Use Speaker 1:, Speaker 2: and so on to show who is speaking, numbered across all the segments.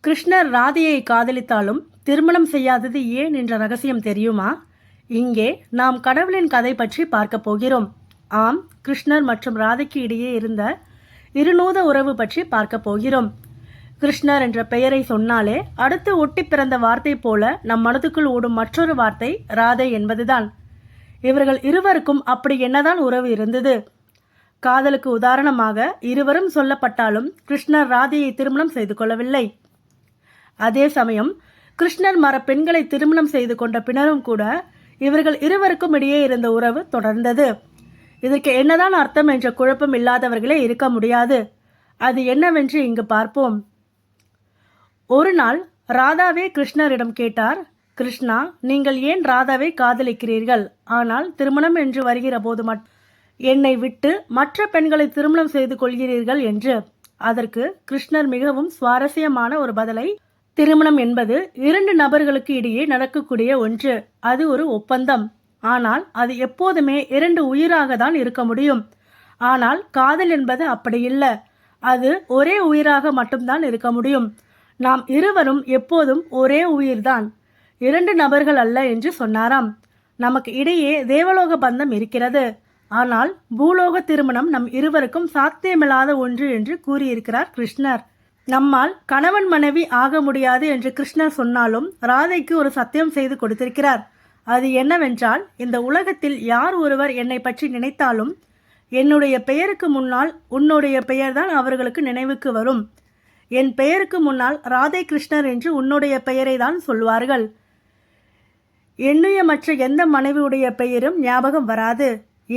Speaker 1: கிருஷ்ணர் ராதையை காதலித்தாலும் திருமணம் செய்யாதது ஏன் என்ற ரகசியம் தெரியுமா? இங்கே நாம் கடவுளின் கதை பற்றி பார்க்க போகிறோம். ஆம், கிருஷ்ணர் மற்றும் ராதைக்கு இடையே இருந்த இருநூத உறவு பற்றி பார்க்க போகிறோம். கிருஷ்ணர் என்ற பெயரை சொன்னாலே அடுத்து ஒட்டி பிறந்த வார்த்தை போல நம் மனதுக்குள் ஓடும் மற்றொரு வார்த்தை ராதை என்பதுதான். இவர்கள் இருவருக்கும் அப்படி என்னதான் உறவு இருந்தது? காதலுக்கு உதாரணமாக இருவரும் சொல்லப்பட்டாலும் கிருஷ்ணர் ராதையை திருமணம் செய்து கொள்ளவில்லை. அதே சமயம் கிருஷ்ணர் பெண்களை திருமணம் செய்து கொண்ட பின்னரும் கூட இவர்கள் இருவருக்கும் இடையே இருந்த உறவு தொடர்ந்தது. இதற்கு என்னதான் அர்த்தம் என்ற குழப்பம் இல்லாதவர்களே இருக்க முடியாது. அது என்னவென்று இங்கு பார்ப்போம். ஒரு நாள் ராதாவே கிருஷ்ணரிடம் கேட்டார், கிருஷ்ணா, நீங்கள் ஏன் ராதாவை காதலிக்கிறீர்கள்? ஆனால் திருமணம் என்று வருகிற போது என்னை விட்டு மற்ற பெண்களை திருமணம் செய்து கொள்கிறீர்கள் என்று. அதற்கு கிருஷ்ணர் மிகவும் சுவாரஸ்யமான ஒரு பதிலை, திருமணம் என்பது இரண்டு நபர்களுக்கு இடையே நடக்கக்கூடிய ஒன்று. அது ஒரு ஒப்பந்தம். ஆனால் அது எப்போதுமே இரண்டு உயிராக தான் இருக்க முடியும். ஆனால் காதல் என்பது அப்படி இல்லை. அது ஒரே உயிராக மட்டும்தான் இருக்க முடியும். நாம் இருவரும் எப்போதும் ஒரே உயிர்தான், இரண்டு நபர்கள் அல்ல என்று சொன்னாராம். நமக்கு இடையே தேவலோக பந்தம் இருக்கிறது. ஆனால் பூலோக திருமணம் நம் இருவருக்கும் சாத்தியமில்லாத ஒன்று என்று கூறியிருக்கிறார் கிருஷ்ணர். நம்மால் கணவன் மனைவி ஆக முடியாது என்று கிருஷ்ணர் சொன்னாலும் ராதைக்கு ஒரு சத்தியம் செய்து கொடுத்திருக்கிறார். அது என்னவென்றால், இந்த உலகத்தில் யார் ஒருவர் என்னை பற்றி நினைத்தாலும் என்னுடைய பெயருக்கு முன்னால் உன்னுடைய பெயர்தான் அவர்களுக்கு நினைவுக்கு வரும். என் பெயருக்கு முன்னால் ராதை கிருஷ்ணர் என்று உன்னுடைய பெயரை தான் சொல்வார்கள். என்னுடைய மற்ற எந்த மனைவியுடைய பெயரும் ஞாபகம் வராது.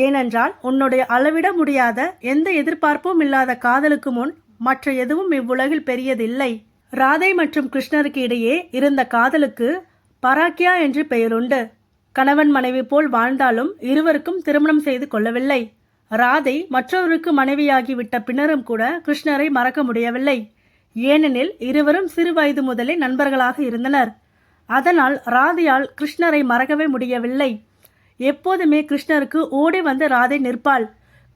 Speaker 1: ஏனென்றால் உன்னுடைய அளவிட முடியாத எந்த எதிர்பார்ப்பும் இல்லாத காதலுக்கு முன் மற்ற எதுவும் இவ்வுலகில் பெரியதில்லை. ராதை மற்றும் கிருஷ்ணருக்கு இடையே இருந்த காதலுக்கு பராக்கியா என்று பெயருண்டு. கணவன் மனைவி போல் வாழ்ந்தாலும் இருவருக்கும் திருமணம் செய்து கொள்ளவில்லை. ராதை மற்றவருக்கு மனைவியாகிவிட்ட பின்னரும் கூட கிருஷ்ணரை மறக்க முடியவில்லை. ஏனெனில் இருவரும் சிறு வயது முதலே நண்பர்களாக இருந்தனர். அதனால் ராதையால் கிருஷ்ணரை மறக்கவே முடியவில்லை. எப்போதுமே கிருஷ்ணருக்கு ஓடி வந்து ராதை நிற்பாள்.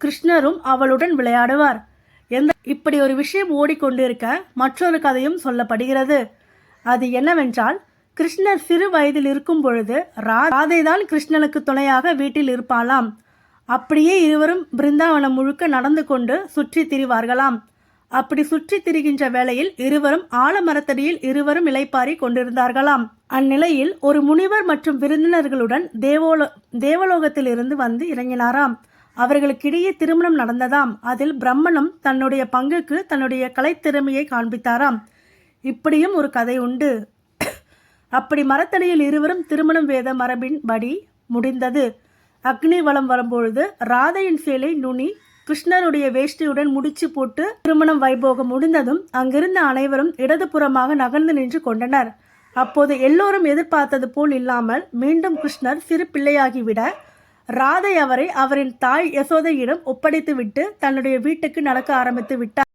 Speaker 1: கிருஷ்ணரும் அவளுடன் விளையாடுவார். இப்படி ஒரு விஷயம் ஓடிக்கொண்டிருக்க மற்றொரு கதையும் சொல்லப்படுகிறது. அது என்னவென்றால், கிருஷ்ணர் சிறு வயதில் இருக்கும் பொழுது ராதை தான் கிருஷ்ணனுக்கு துணையாக வீட்டில் இருப்பாளாம். அப்படியே இருவரும் பிருந்தாவனம் முழுக்க நடந்து கொண்டு சுற்றி திரிவார்களாம். அப்படி சுற்றி திரிகின்ற வேளையில் இருவரும் ஆலமரத்தடியில் இருவரும் இளைப்பாரி கொண்டிருந்தார்களாம். அந்நிலையில் ஒரு முனிவர் மற்றும் விருந்தினர்களுடன் தேவலோகத்தில் இருந்து வந்து இறங்கினாராம். அவர்களுக்கிடையே திருமணம் நடந்ததாம். அதில் பிரம்மனும் தன்னுடைய பங்குக்கு தன்னுடைய கலைத்திறமையை காண்பித்தாராம். இப்படியும் ஒரு கதை உண்டு. அப்படி மரத்தடியில் இருவரும் திருமணம் வேத மரபின் படி முடிந்தது. அக்னி வலம் வரும்பொழுது ராதையின் சேலை நுனி கிருஷ்ணருடைய வேஷ்டியுடன் முடிச்சு போட்டு திருமணம் வைபோகம் முடிந்ததும் அங்கிருந்த அனைவரும் இடதுபுறமாக நகர்ந்து நின்று கொண்டனர். அப்போது எல்லோரும் எதிர்பார்த்தது போல் இல்லாமல் மீண்டும் கிருஷ்ணர் சிறு பிள்ளையாகிவிட ராதை அவரை அவரின் தாய் யசோதையிடம் ஒப்படைத்து விட்டு தன்னுடைய வீட்டுக்கு நடக்க ஆரம்பித்து விட்டார்.